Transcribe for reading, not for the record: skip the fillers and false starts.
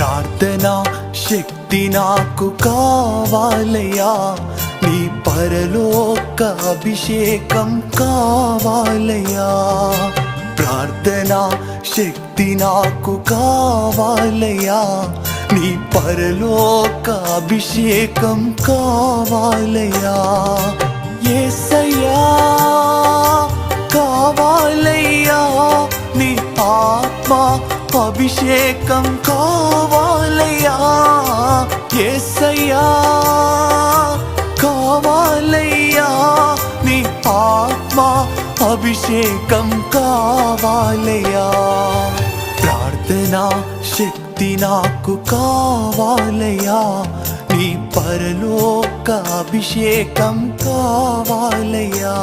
ప్రార్థనా శక్తి నాకు కావాలయ్యా, నీ పరలోక అభిషేకం కావాలయ్యా. ప్రార్థనా శక్తి నాకు కావాలయ్యా, నీ పరలోక అభిషేకం కావాలయ్యా. యేసయ్యా కావాలయ్యా, నీ ఆత్మ అభిషేకం కావాలయ్యా. యేసయ్యా కావాలయ్యా, నీ ఆత్మ అభిషేకం కావాలయ్యా. ప్రార్థనా శక్తి నాకు కావాలయ్యా, నీ పరలోక అభిషేకం కావాలయ్యా.